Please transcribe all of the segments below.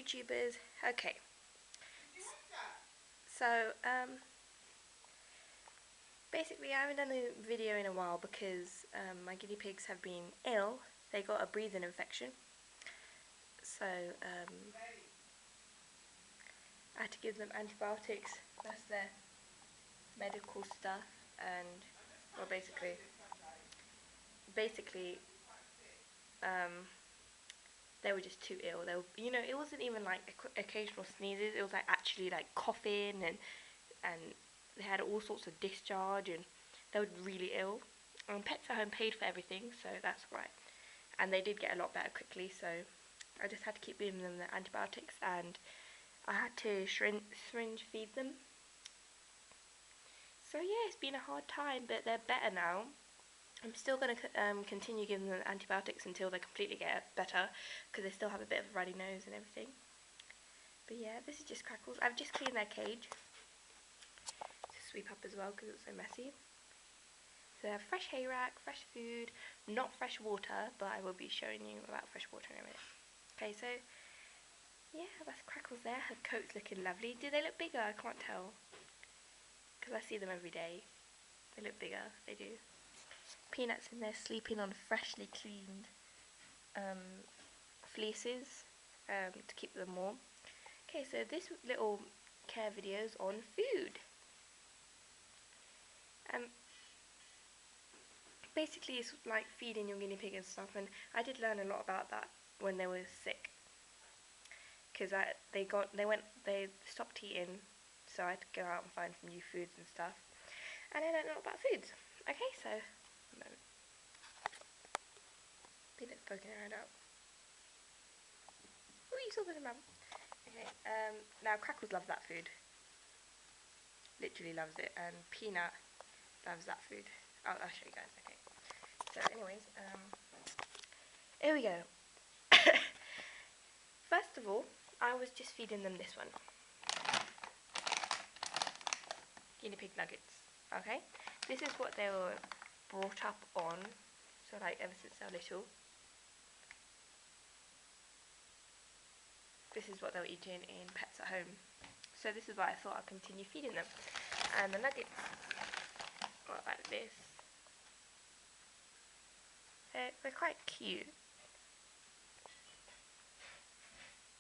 YouTubers. Okay. So, basically I haven't done a video in a while because my guinea pigs have been ill. They got a breathing infection. So, I had to give them antibiotics. That's their medical stuff. And, well, basically, they were just too ill. They were, it wasn't even like occasional sneezes. It was like actually like coughing and they had all sorts of discharge and they were really ill. And Pets at Home paid for everything, so that's right. And they did get a lot better quickly, so I just had to keep giving them the antibiotics and I had to syringe feed them. So yeah, it's been a hard time, but they're better now. I'm still going to continue giving them antibiotics until they completely get better, because they still have a bit of a runny nose and everything. But yeah, this is just Crackles. I've just cleaned their cage to sweep up as well because it was so messy. So they have fresh hay rack, fresh food, not fresh water, but I will be showing you about fresh water in a minute. Okay, so yeah, that's Crackles there. Her coat's looking lovely. Do they look bigger? I can't tell because I see them every day. They look bigger, they do. Peanut's in there sleeping on freshly cleaned fleeces to keep them warm. Okay, so this little care video is on food. Basically it's like feeding your guinea pig and stuff, and I did learn a lot about that when they were sick, because they stopped eating, so I had to go out and find some new foods and stuff, and I learned a lot about foods. Okay, so Peanut's poking her head out. What are you talking about? Okay, now Crackles loves that food. Literally loves it, and Peanut loves that food. I'll show you guys. Okay, so anyways, here we go. First of all, I was just feeding them this one. Guinea pig nuggets. Okay, this is what they were brought up on, so like ever since they're little. This is what they were eating in Pets at Home. So this is why I thought I'd continue feeding them. And the nuggets are like this. They're quite cute.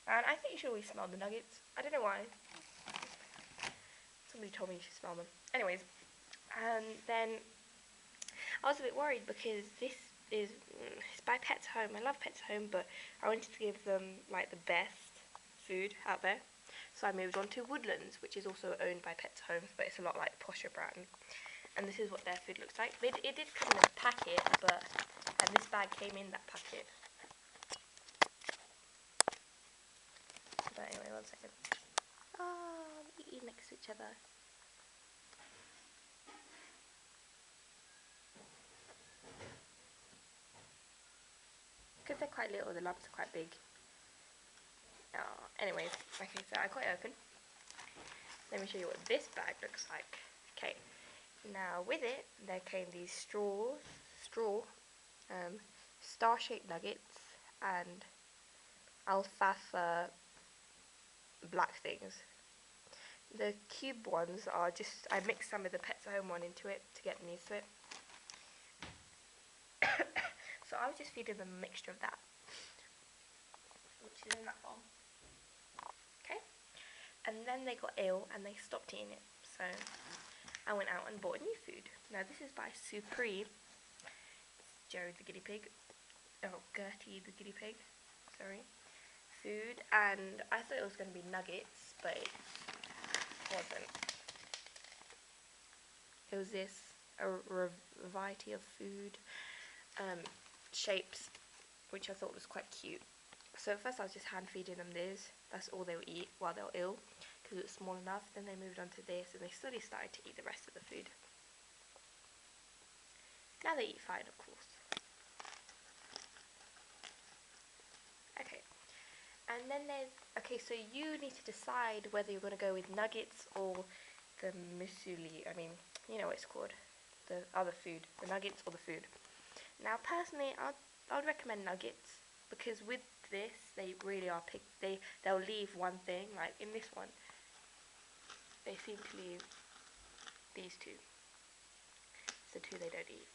And I think you should always smell the nuggets. I don't know why. Somebody told me you should smell them. Anyways, and then I was a bit worried because this is it's by Pets Home. I love Pets Home, but I wanted to give them like the best food out there. So I moved on to Woodlands, which is also owned by Pets Home, but it's a lot like posher brand. And this is what their food looks like. It did come in a packet, and this bag came in that packet. But anyway, 1 second. Oh, they eat next to each other. Because they're quite little, the lumps are quite big. Oh, anyways, okay, so I got it open. Let me show you what this bag looks like. Okay, now with it, there came these straw star-shaped nuggets and alfalfa black things. The cube ones are just, I mixed some of the Pets at Home one into it to get them used to it. So I was just feeding them a mixture of that, which is in that bowl. Okay, and then they got ill and they stopped eating it, so I went out and bought new food. Now this is by Supreme. It's Jerry the guinea pig. Oh, Gertie the guinea pig. Sorry. Food, and I thought it was going to be nuggets, but it wasn't. It was a variety of food shapes, which I thought was quite cute. So at first I was just hand feeding them this. That's all they would eat while they were ill, because it was small enough. Then they moved on to this, and they slowly started to eat the rest of the food. Now they eat fine, of course. Okay, and then there's, okay, so you need to decide whether you're going to go with nuggets or the muesli. I mean, you know what it's called, the other food, the nuggets or the food. Now personally, I would recommend nuggets, because with this, they really are they'll leave one thing. Like in this one, they seem to leave these two. It's the two they don't eat,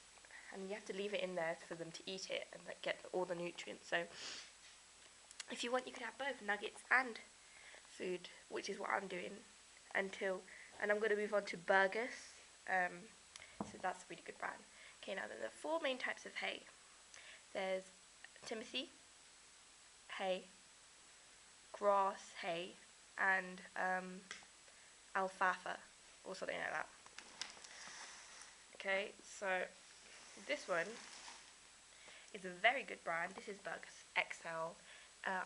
and you have to leave it in there for them to eat it and like, get all the nutrients. So if you want, you can have both nuggets and food, which is what I'm doing and I'm going to move on to burgers. So that's a really good brand. Okay, now there are 4 main types of hay. There's Timothy hay, grass hay, and alfalfa, or something like that. Okay, so this one is a very good brand. This is Burgers XL.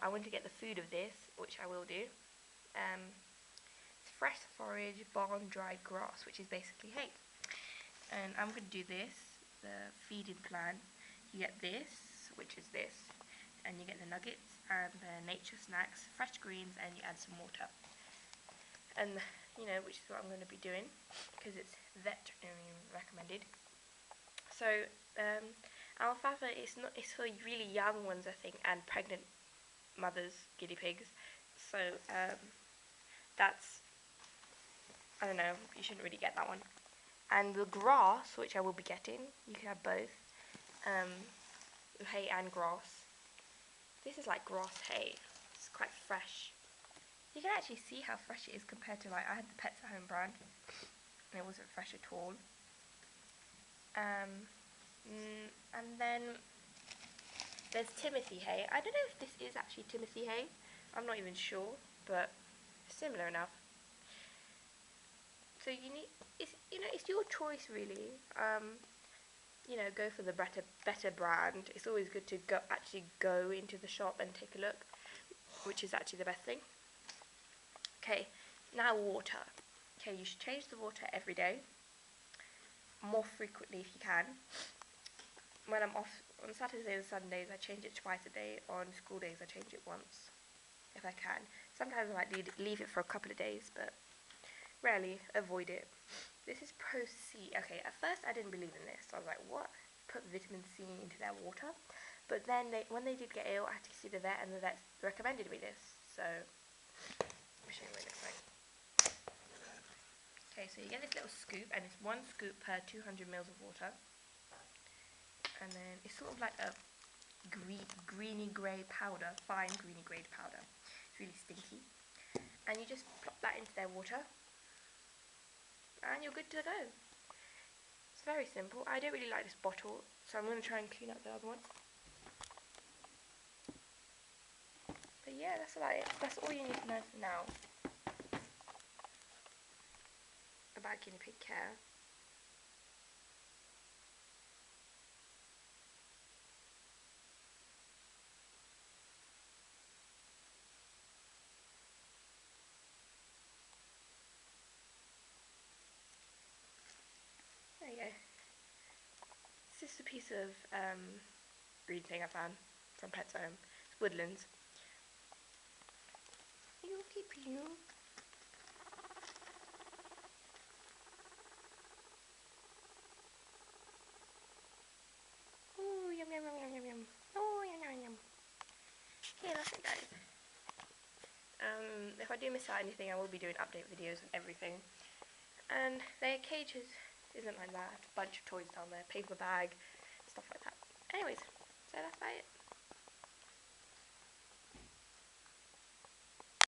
I want to get the food of this, which I will do. It's fresh forage, barn dried grass, which is basically hay. And I'm going to do this, the feeding plan. You get this, which is this, and you get the nuggets and the nature snacks, fresh greens, and you add some water. And which is what I'm going to be doing because it's veterinary recommended. So alfalfa it's for really young ones, I think, and pregnant mothers, guinea pigs. So that's, I don't know, you shouldn't really get that one. And the grass, which I will be getting, you can have both, hay and grass. This is like grass hay. It's quite fresh. You can actually see how fresh it is compared to, like, I had the Pets at Home brand, and it wasn't fresh at all. And then there's Timothy hay. I don't know if this is actually Timothy hay. I'm not even sure, but similar enough. So it's your choice really. Go for the better brand. It's always good to go into the shop and take a look, which is actually the best thing. Okay, now water. Okay, you should change the water every day, more frequently if you can. When I'm off on Saturdays and Sundays, I change it twice a day. On school days, I change it once, if I can. Sometimes I might leave it for a couple of days, but rarely avoid it. This is Pro C. Okay, at first I didn't believe in this. I was like, what? Put vitamin C into their water? But then when they did get ill, I had to see the vet, and the vet recommended me this. So I'll show you what it looks like. Okay, so you get this little scoop, and it's 1 scoop per 200 mils of water. And then it's sort of like a greeny grey powder, fine greeny grey powder. It's really stinky. And you just plop that into their water, and you're good to go. It's very simple. I don't really like this bottle, so I'm going to try and clean up the other one. But yeah, that's about it. That's all you need to know for now about guinea pig care. There you go. It's just a piece of green thing I found from Pets at Home. It's Woodlands. You keep you. Oh, yum yum yum yum yum yum. Oh, yum yum yum. Okay, that's it, guys. If I do miss out anything, I will be doing update videos and everything. And their cages isn't like that. A bunch of toys down there, paper bag, stuff like that. Anyways,